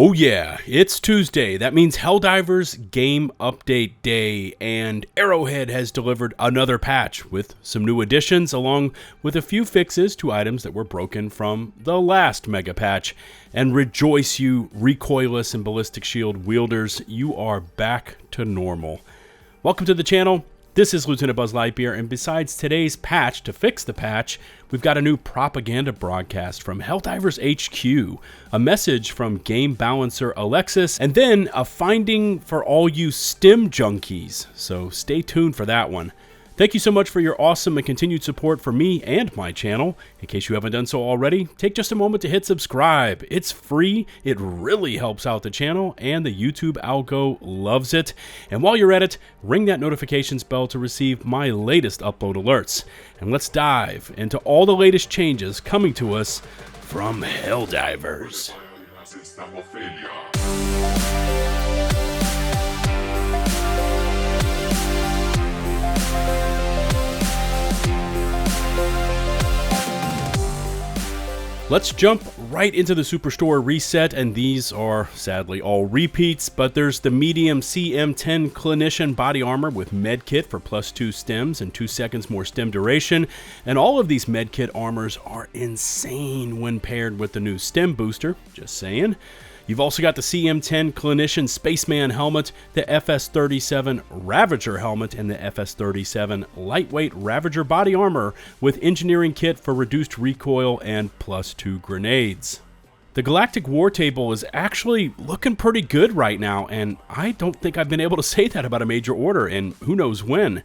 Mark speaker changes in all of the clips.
Speaker 1: Oh yeah, it's Tuesday. That means Helldivers Game Update Day, and Arrowhead has delivered another patch with some new additions along with a few fixes to items that were broken from the last mega patch. And rejoice you recoilless and ballistic shield wielders, you are back to normal. Welcome to the channel. This is LtBuzzLitebeer, and besides today's patch to fix the patch, we've got a new propaganda broadcast from Helldivers HQ, a message from game balancer Alexus, and then a finding for all you Stim junkies. So stay tuned for that one. Thank you so much for your awesome and continued support for me and my channel. In case you haven't done so already, take just a moment to hit subscribe. It's free, it really helps out the channel, and the YouTube algo loves it. And while you're at it, ring that notifications bell to receive my latest upload alerts. And let's dive into all the latest changes coming to us from Helldivers. Let's jump right into the Superstore reset, and these are sadly all repeats, but there's the medium CM10 Clinician body armor with medkit for +2 stims and 2 seconds more stim duration, and all of these medkit armors are insane when paired with the new stim booster, just saying. You've also got the CM10 Clinician Spaceman helmet, the FS37 Ravager helmet, and the FS37 Lightweight Ravager body armor with engineering kit for reduced recoil and +2 grenades. The Galactic War Table is actually looking pretty good right now, and I don't think I've been able to say that about a major order, and who knows when.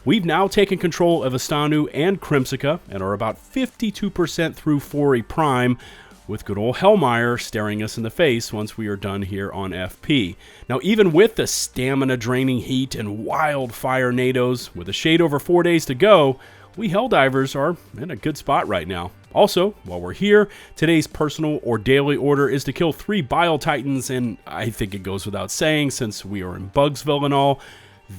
Speaker 1: We've now taken control of Astanu and Crimsica and are about 52% through Fori Prime, with good old Hellmeyer staring us in the face once we are done here on FP. Now, even with the stamina-draining heat and wildfire NATOs, with a shade over 4 days to go, we Helldivers are in a good spot right now. Also, while we're here, today's personal or daily order is to kill 3 Bile Titans, and I think it goes without saying, since we are in Bugsville and all,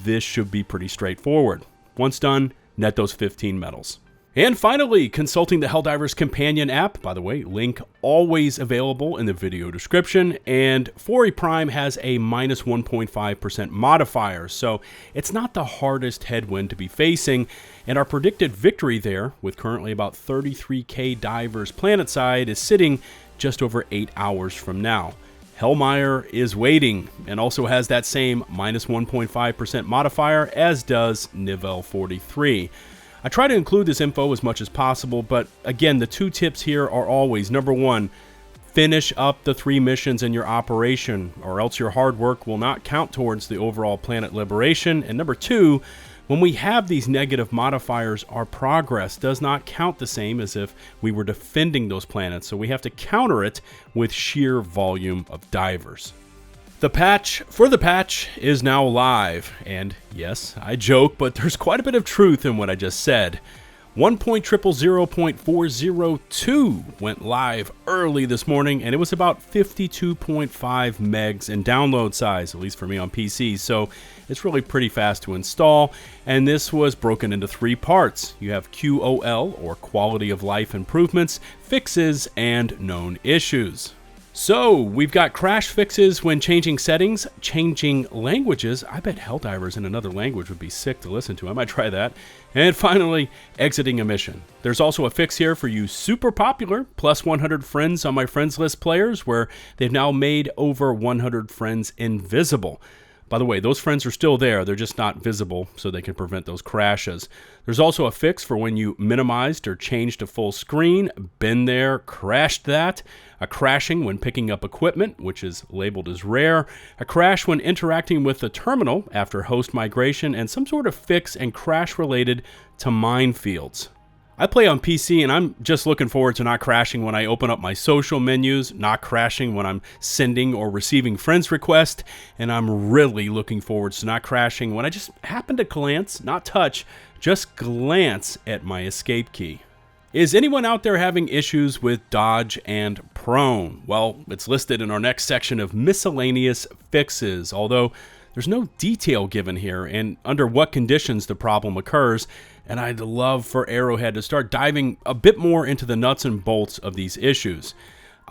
Speaker 1: this should be pretty straightforward. Once done, net those 15 medals. And finally, consulting the Helldivers companion app, by the way, link always available in the video description, and Fori Prime has a -1.5% modifier, so it's not the hardest headwind to be facing, and our predicted victory there, with currently about 33k divers planetside, is sitting just over 8 hours from now. Hellmeyer is waiting, and also has that same -1.5% modifier, as does Nivelle 43. I try to include this info as much as possible, but again, the 2 tips here are always, number 1, finish up the 3 missions in your operation, or else your hard work will not count towards the overall planet liberation, and number 2, when we have these negative modifiers, our progress does not count the same as if we were defending those planets, so we have to counter it with sheer volume of divers. The patch for the patch is now live, and yes, I joke, but there's quite a bit of truth in what I just said. 1.000.402 went live early this morning, and it was about 52.5 megs in download size, at least for me on PC, so it's really pretty fast to install, and this was broken into 3 parts. You have QOL, or Quality of Life Improvements, Fixes, and Known Issues. So, we've got crash fixes when changing settings, changing languages. I bet Helldivers in another language would be sick to listen to. I might try that. And finally, exiting a mission. There's also a fix here for you super popular, +100 friends on my friends list players, where they've now made over 100 friends invisible. By the way, those friends are still there, they're just not visible, so they can prevent those crashes. There's also a fix for when you minimized or changed to full screen. Been there, crashed that. A crashing when picking up equipment, which is labeled as rare. A crash when interacting with the terminal after host migration, and some sort of fix and crash related to minefields. I play on PC, and I'm just looking forward to not crashing when I open up my social menus, not crashing when I'm sending or receiving friends requests, and I'm really looking forward to not crashing when I just happen to glance, not touch, just glance at my escape key. Is anyone out there having issues with dodge and prone? Well, it's listed in our next section of Miscellaneous Fixes, although there's no detail given here and under what conditions the problem occurs, and I'd love for Arrowhead to start diving a bit more into the nuts and bolts of these issues.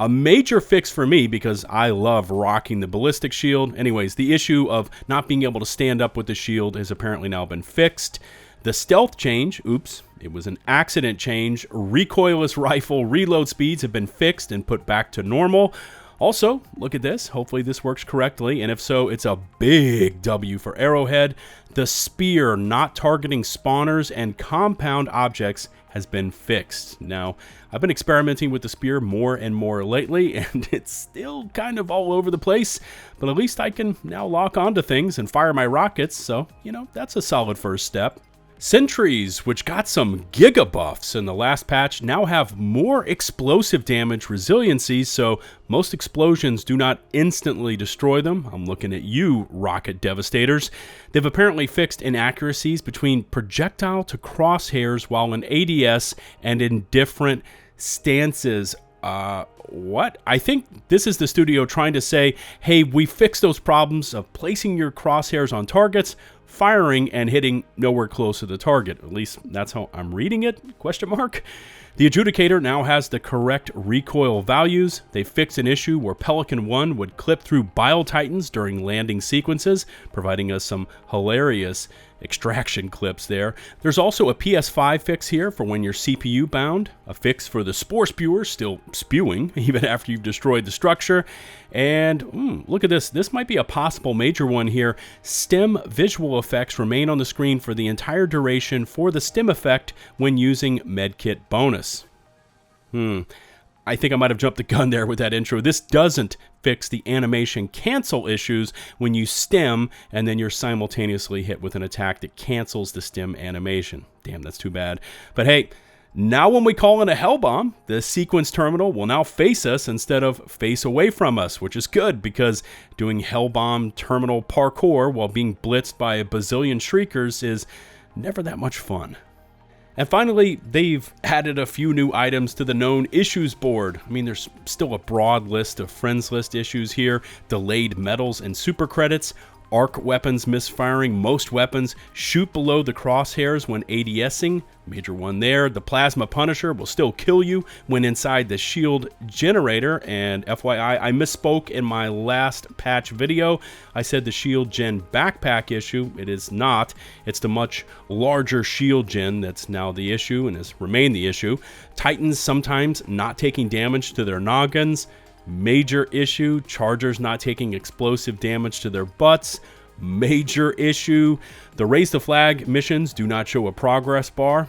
Speaker 1: A major fix for me because I love rocking the ballistic shield. Anyways, the issue of not being able to stand up with the shield has apparently now been fixed. The stealth change, oops, it was an accident change. Recoilless rifle reload speeds have been fixed and put back to normal. Also, look at this. Hopefully this works correctly, and if so, it's a big W for Arrowhead. The spear not targeting spawners and compound objects has been fixed. Now, I've been experimenting with the spear more and more lately, and it's still kind of all over the place, but at least I can now lock onto things and fire my rockets, so, you know, that's a solid first step. Sentries, which got some giga buffs in the last patch, now have more explosive damage resiliency, so most explosions do not instantly destroy them. I'm looking at you, rocket devastators. They've apparently fixed inaccuracies between projectile to crosshairs while in ADS and in different stances. What? I think this is the studio trying to say, hey, we fixed those problems of placing your crosshairs on targets, firing, and hitting nowhere close to the target. At least that's how I'm reading it, question mark. The adjudicator now has the correct recoil values. They fixed an issue where Pelican 1 would clip through Bile Titans during landing sequences, providing us some hilarious extraction clips there. There's also a PS5 fix here for when you're CPU bound, a fix for the spore spewers still spewing even after you've destroyed the structure, and look at this. This might be a possible major one here. Stim visual effects remain on the screen for the entire duration for the Stim effect when using medkit bonus. I think I might have jumped the gun there with that intro. This doesn't fix the animation cancel issues when you stim and then you're simultaneously hit with an attack that cancels the stim animation. Damn, that's too bad. But hey, now when we call in a hell bomb, the sequence terminal will now face us instead of face away from us, which is good because doing hell bomb terminal parkour while being blitzed by a bazillion shriekers is never that much fun. And finally, they've added a few new items to the known issues board. I mean, there's still a broad list of friends list issues here, delayed medals and super credits, arc weapons misfiring, most weapons shoot below the crosshairs when ADSing, major one there. The plasma punisher will still kill you when inside the shield generator, and FYI, I misspoke in my last patch video. I said the shield gen backpack issue. It is not. It's the much larger shield gen that's now the issue and has remained the issue. Titans sometimes not taking damage to their noggins. Major issue. Chargers not taking explosive damage to their butts. Major issue. The raise the flag missions do not show a progress bar.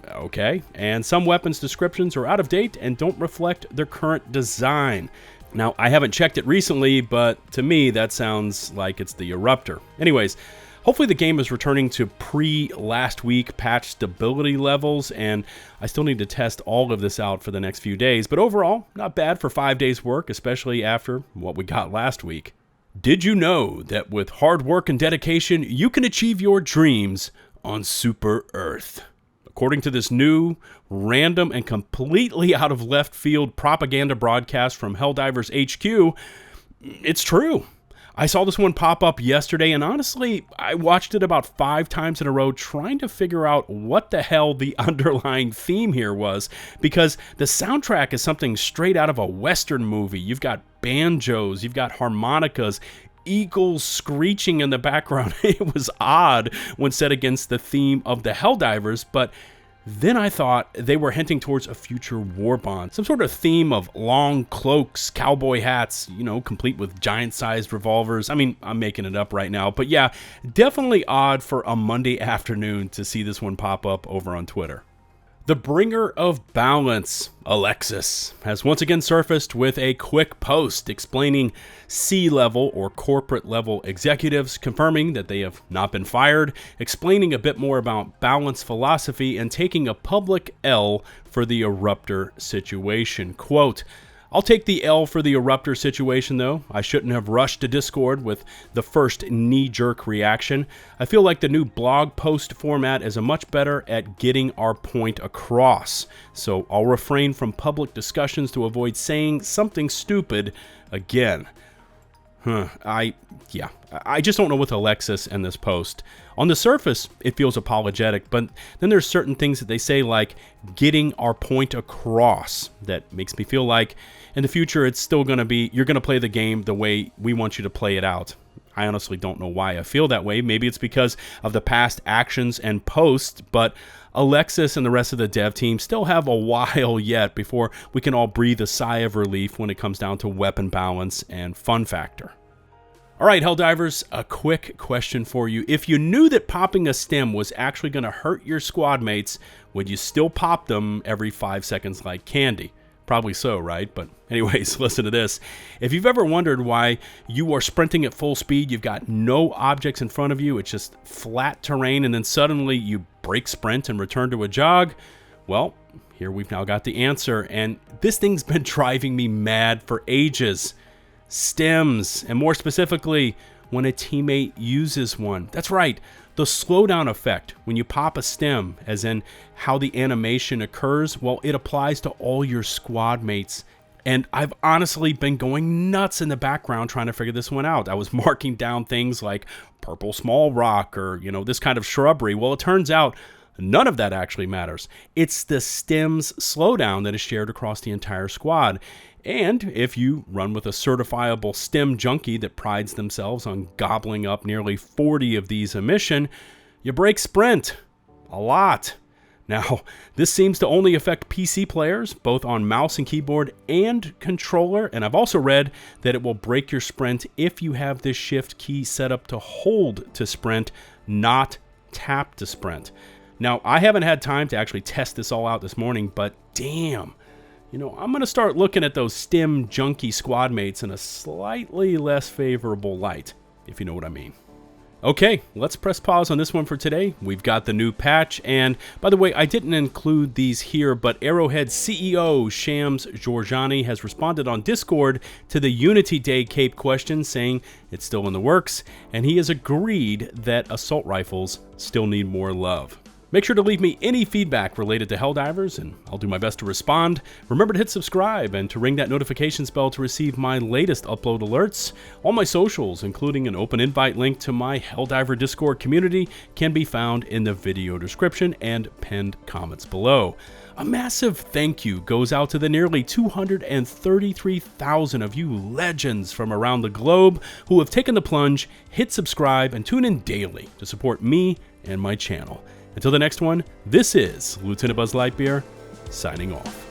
Speaker 1: Okay. And some weapons descriptions are out of date and don't reflect their current design. Now, I haven't checked it recently, but to me, that sounds like it's the Eruptor. Anyways, hopefully the game is returning to pre-last week patch stability levels, and I still need to test all of this out for the next few days, but overall, not bad for 5 days work, especially after what we got last week. Did you know that with hard work and dedication, you can achieve your dreams on Super Earth? According to this new, random, and completely out of left field propaganda broadcast from Helldivers HQ, it's true. I saw this one pop up yesterday, and honestly, I watched it about 5 times in a row trying to figure out what the hell the underlying theme here was, because the soundtrack is something straight out of a Western movie. You've got banjos, you've got harmonicas, eagles screeching in the background. It was odd when set against the theme of the Helldivers, but then I thought they were hinting towards a future war bond. Some sort of theme of long cloaks, cowboy hats, you know, complete with giant-sized revolvers. I mean, I'm making it up right now. But yeah, definitely odd for a Monday afternoon to see this one pop up over on Twitter. The bringer of balance, Alexus, has once again surfaced with a quick post explaining C-level or corporate-level executives confirming that they have not been fired, explaining a bit more about balance philosophy, and taking a public L for the Eruptor situation. Quote, "I'll take the L for the Eruptor situation, though. I shouldn't have rushed to Discord with the first knee-jerk reaction. I feel like the new blog post format is a much better at getting our point across. So I'll refrain from public discussions to avoid saying something stupid again." I just don't know with Alexus and this post. On the surface, it feels apologetic, but then there's certain things that they say like getting our point across that makes me feel like in the future, it's still going to be, you're going to play the game the way we want you to play it out. I honestly don't know why I feel that way. Maybe it's because of the past actions and posts, but Alexus and the rest of the dev team still have a while yet before we can all breathe a sigh of relief when it comes down to weapon balance and fun factor. All right, Helldivers, a quick question for you. If you knew that popping a stim was actually going to hurt your squad mates, would you still pop them every 5 seconds like candy? Probably so, right? But anyways, listen to this. If you've ever wondered why you are sprinting at full speed, you've got no objects in front of you, it's just flat terrain, and then suddenly you break sprint and return to a jog, well, here we've now got the answer, and this thing's been driving me mad for ages. Stims, and more specifically, when a teammate uses one. That's right, the slowdown effect when you pop a stim, as in how the animation occurs, well, it applies to all your squad mates. And I've honestly been going nuts in the background trying to figure this one out. I was marking down things like purple small rock or, this kind of shrubbery. Well, it turns out none of that actually matters. It's the stim's slowdown that is shared across the entire squad. And if you run with a certifiable stim junkie that prides themselves on gobbling up nearly 40 of these a mission, you break sprint. A lot. Now, this seems to only affect PC players, both on mouse and keyboard and controller, and I've also read that it will break your sprint if you have this shift key set up to hold to sprint, not tap to sprint. Now, I haven't had time to actually test this all out this morning, but damn. I'm going to start looking at those stim junkie squad mates in a slightly less favorable light, if you know what I mean. Okay, let's press pause on this one for today. We've got the new patch, and by the way, I didn't include these here, but Arrowhead CEO Shams Georgiani has responded on Discord to the Unity Day Cape question, saying it's still in the works, and he has agreed that assault rifles still need more love. Make sure to leave me any feedback related to Helldivers, and I'll do my best to respond. Remember to hit subscribe and to ring that notifications bell to receive my latest upload alerts. All my socials, including an open invite link to my Helldiver Discord community, can be found in the video description and pinned comments below. A massive thank you goes out to the nearly 233,000 of you legends from around the globe who have taken the plunge, hit subscribe, and tune in daily to support me and my channel. Until the next one, this is LtBuzzLitebeer signing off.